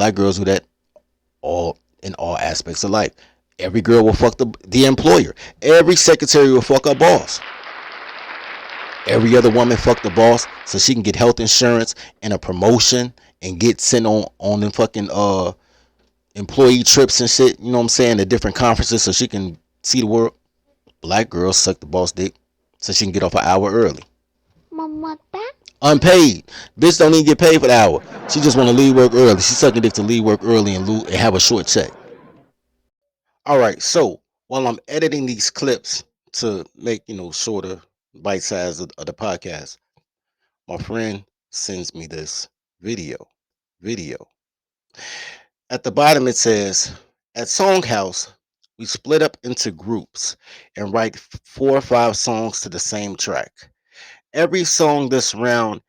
Black girls do that all in all aspects of life. Every girl will fuck the employer. Every secretary will fuck her boss. Every other woman fuck the boss so she can get health insurance and a promotion and get sent on them fucking employee trips and shit. You know what I'm saying? To different conferences so she can see the world. Black girls suck the boss dick so she can get off an hour early. Unpaid. Bitch don't even get paid for the hour. She just want to leave work early. She sucking dick to leave work early and have a short check. All right, so while I'm editing these clips to make shorter bite size of the podcast, my friend sends me this video. Video. At the bottom it says, at Songhouse, we split up into groups and write 4 or 5 songs to the same track. Every song this round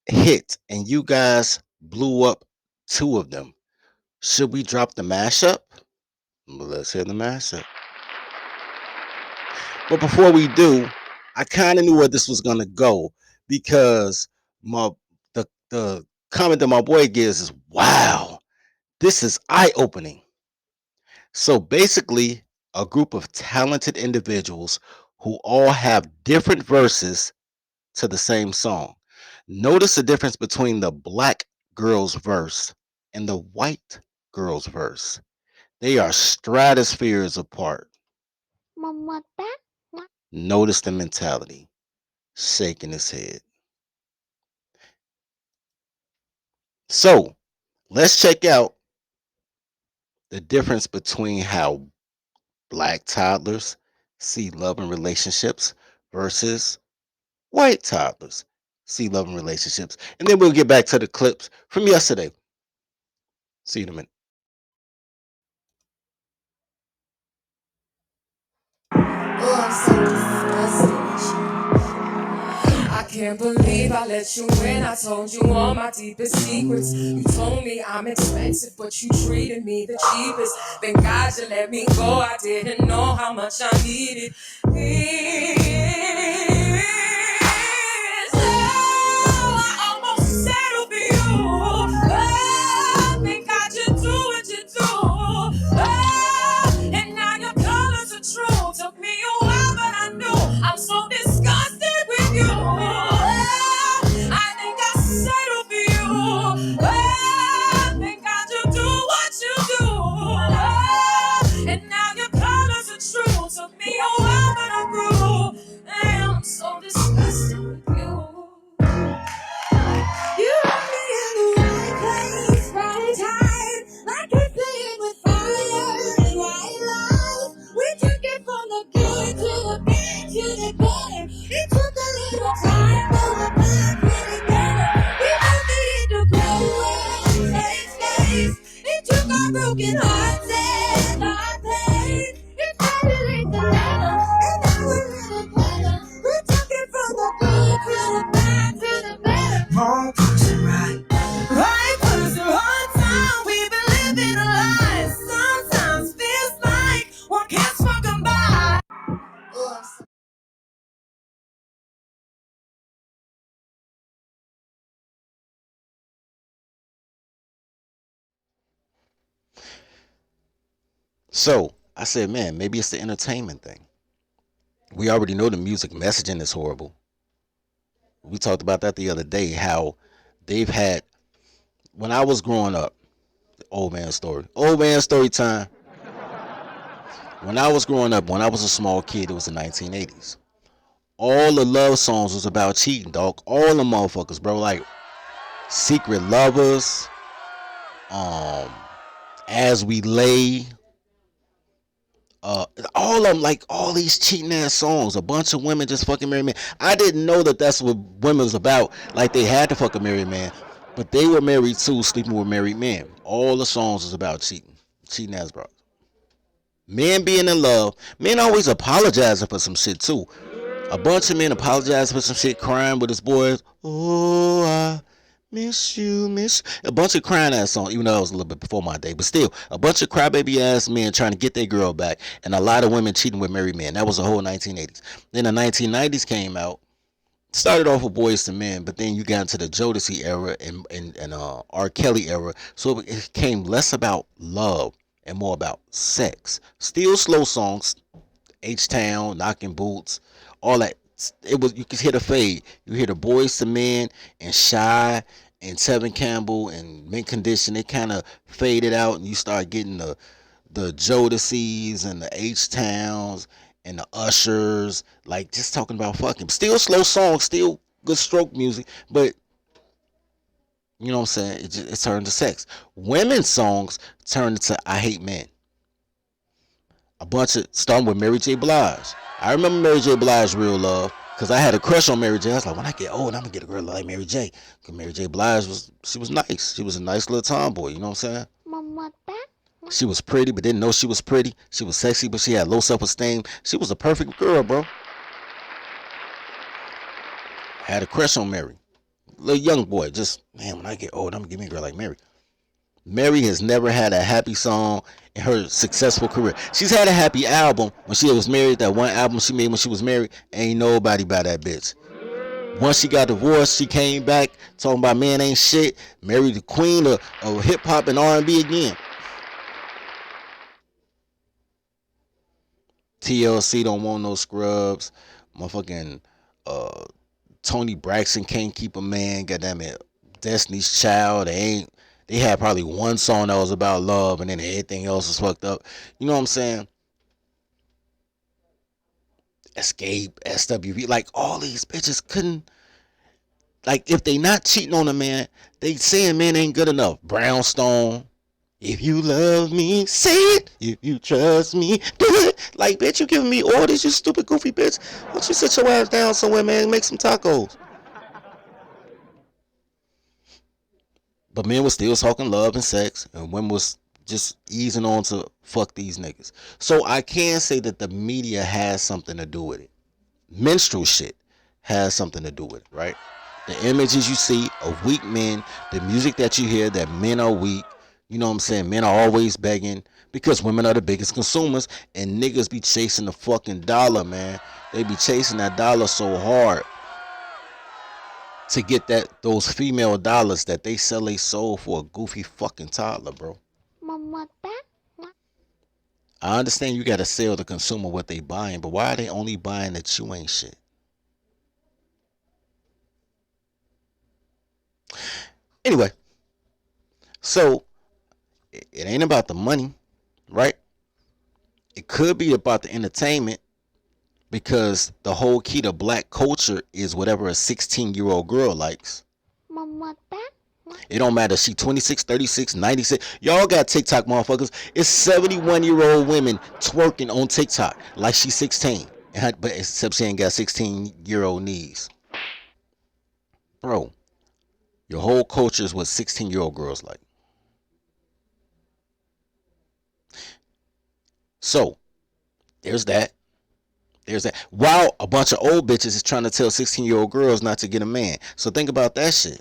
hit, and you guys blew up 2 of them. Should we drop the mashup? Let's hear the mashup. But before we do, I kind of knew where this was gonna go because the comment that my boy gives is, wow, this is eye-opening. So basically, a group of talented individuals who all have different verses to the same song. Notice the difference between the black girl's verse and the white girl's verse. They are stratospheres apart. Notice the mentality. Shaking his head. So let's check out the difference between how black toddlers see love and relationships versus white toddlers see love and relationships. And then we'll get back to the clips from yesterday. See you in a minute. I can't believe I let you in. I told you all my deepest secrets. You told me I'm expensive, but you treated me the cheapest. Thank God you let me go. I didn't know how much I needed this. Oh, I almost settled for you. Oh, thank God you do what you do. Oh, and now your colors are true. Took me a while, but I knew I'm so disgusted with you. I think I settled for you. Thank God you do what you do. And now your colors are true. Took me a while, but I grew. And I'm so disgusted with you. You have me in the right place, right time. Like we're playing with fire and white lies. We took it from the good to the bad to the better. It took a little time, but we're back getting better. We both needed to grow and take space. It took our broken hearts and our pain. It finally together, and now we're living better. We took it from the good to the bad to the better. Wrong person, right person, wrong time. We've been living a lie. Sometimes feels like one can't smoke them by. So I said, man, maybe it's the entertainment thing. We already know the music messaging is horrible. We talked about that the other day, how they've had, when I was growing up, old man story time. When I was growing up, when I was a small kid, it was the 1980s. All the love songs was about cheating, dog. All the motherfuckers, bro. Like Secret Lovers, um, As We Lay, all of them, like all these cheating ass songs. A bunch of women just fucking married men. I didn't know that that's what women was about. Like they had to fuck a married man, but they were married too, sleeping with married men. All the songs was about cheating ass bros. Men being in love, men always apologizing for some shit too. A bunch of men apologizing for some shit, crying with his boys. Oh, I miss you, miss. A bunch of crying ass songs, even though that was a little bit before my day, but still, a bunch of crybaby ass men trying to get their girl back, and a lot of women cheating with married men. That was the whole 1980s. Then the 1990s came out. started off with Boys to Men, but then you got into the Jodeci era and R. Kelly era, so it became less about love and more about sex. Still slow songs, H Town, Knocking Boots, all that. It was, you could hear the fade. You hear the Boys to Men and Shy and Tevin Campbell and Mint Condition. It kind of faded out, and you start getting the Jodeci's and the H Towns and the Ushers, like just talking about fucking. Still slow songs, still good stroke music, but you know what I'm saying? It turned to sex. Women's songs turned into I Hate Men. A bunch of starting with Mary J. Blige. I remember Mary J. Blige, Real Love, because I had a crush on Mary J. I was like, when I get old, I'm gonna get a girl like Mary J. Because Mary J. Blige was nice. She was a nice little tomboy. You know what I'm saying? She was pretty, but didn't know she was pretty. She was sexy, but she had low self-esteem. She was a perfect girl, bro. Had a crush on Mary. Little young boy, just man. When I get old, I'm gonna give me a girl like Mary. Mary has never had a happy song in her successful career. She's had a happy album when she was married. That one album she made when she was married, ain't nobody by that bitch. Once she got divorced, she came back talking about man ain't shit. Married the queen of hip hop and R&B again. TLC don't want no scrubs. Motherfucking uh, Tony Braxton can't keep a man. Goddamn it, Destiny's Child. They had probably one song that was about love, and then everything else was fucked up. You know what I'm saying? Escape, SWV, like all these bitches couldn't. Like if they not cheating on a man, they saying man ain't good enough. Brownstone. If you love me, say it. If you trust me, do it. Like, bitch, you giving me orders, you stupid, goofy bitch. Why don't you sit your ass down somewhere, man, and make some tacos? But men was still talking love and sex, and women was just easing on to fuck these niggas. So I can say that the media has something to do with it. Menstrual shit has something to do with it, right? The images you see of weak men, the music that you hear that men are weak, you know what I'm saying? Men are always begging because women are the biggest consumers and niggas be chasing the fucking dollar, man. They be chasing that dollar so hard to get those female dollars that they sell their soul for a goofy fucking toddler, bro. I understand you gotta sell the consumer what they buying, but why are they only buying that you ain't shit? Anyway, so it ain't about the money, right? It could be about the entertainment because the whole key to black culture is whatever a 16-year-old girl likes. It don't matter if she 26, 36, 96. Y'all got TikTok motherfuckers. It's 71-year-old women twerking on TikTok like she's 16. But except she ain't got 16-year-old knees. Bro, your whole culture is what 16-year-old girls like. So, there's that. There's that. While a bunch of old bitches is trying to tell 16-year-old girls not to get a man. So think about that shit.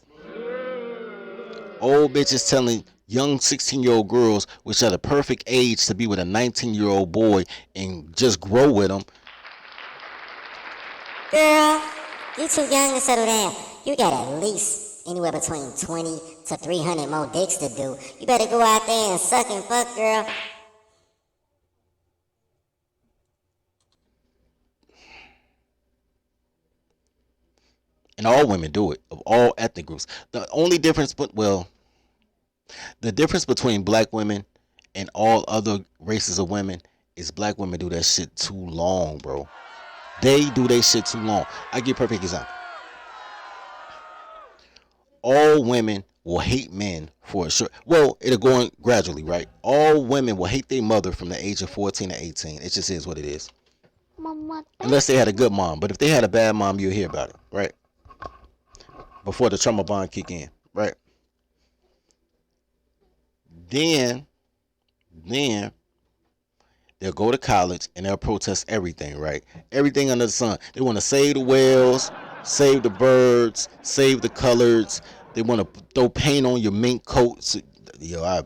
Old bitches telling young 16-year-old girls, which are the perfect age to be with a 19-year-old boy and just grow with him. Girl, you too young to settle down. You got at least anywhere between 20 to 300 more dicks to do. You better go out there and suck and fuck, girl. And all women do it, of all ethnic groups. The only difference, the difference between black women and all other races of women is black women do that shit too long, bro. They do that shit too long. I give a perfect example. All women will hate men for a short. Well, it'll go on gradually, right? All women will hate their mother from the age of 14 to 18. It just is what it is. Unless they had a good mom. But if they had a bad mom, you'll hear about it, right? Before the trauma bond kick in, right? Then they'll go to college and they'll protest everything, right? Everything under the sun. They want to save the whales, save the birds, save the coloreds. They want to throw paint on your mink coats. Yo, I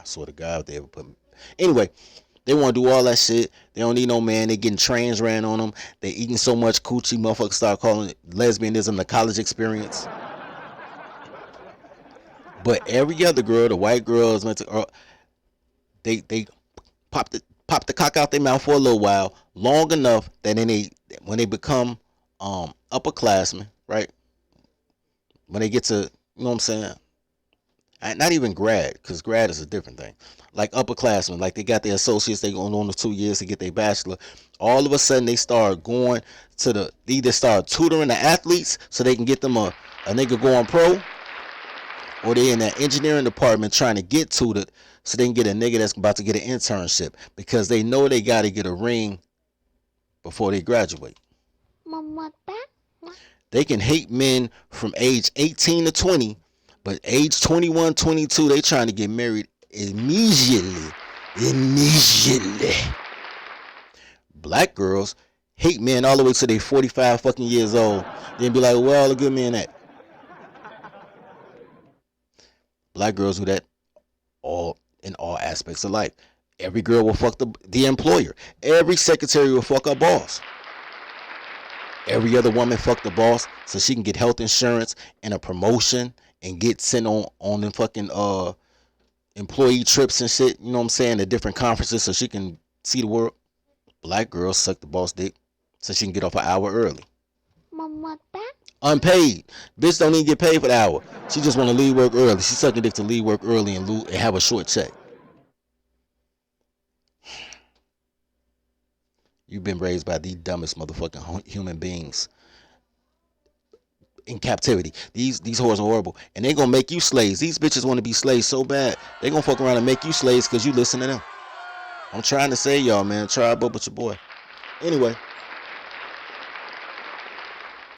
swear to God, if they ever put me. Anyway, They want to do all that shit. They don't need no man. They getting trans ran on them. They eating so much coochie. Motherfuckers start calling it lesbianism the college experience. But every other girl, the white girls, they pop the cock out their mouth for a little while, long enough that then when they become upperclassmen, right? When they get to, you know what I'm saying? Not even grad, because grad is a different thing. Like upperclassmen, like they got their associates, they going on the 2 years to get their bachelor. All of a sudden, they start going to they either start tutoring the athletes so they can get them a nigga going pro, or they in that engineering department trying to get tutored so they can get a nigga that's about to get an internship because they know they got to get a ring before they graduate. They can hate men from age 18 to 20, but age 21, 22, they trying to get married immediately. Immediately. Black girls hate men all the way to they 45 fucking years old. Then be like, where all the good men at? Black girls do that in all aspects of life. Every girl will fuck the employer. Every secretary will fuck her boss. Every other woman fuck the boss so she can get health insurance and a promotion and get sent on them fucking employee trips and shit. You know what I'm saying? The different conferences so she can see the world. Black girls suck the boss dick so she can get off an hour early. Unpaid. Bitch don't even get paid for the hour. She just want to leave work early. She sucking dick to leave work early and have a short check. You've been raised by the dumbest motherfucking human beings in captivity. These whores are horrible, and they gonna make you slaves. These bitches want to be slaves so bad they gonna fuck around and make you slaves because you listen to them. I'm trying to say, y'all, man, try up with your boy. Anyway.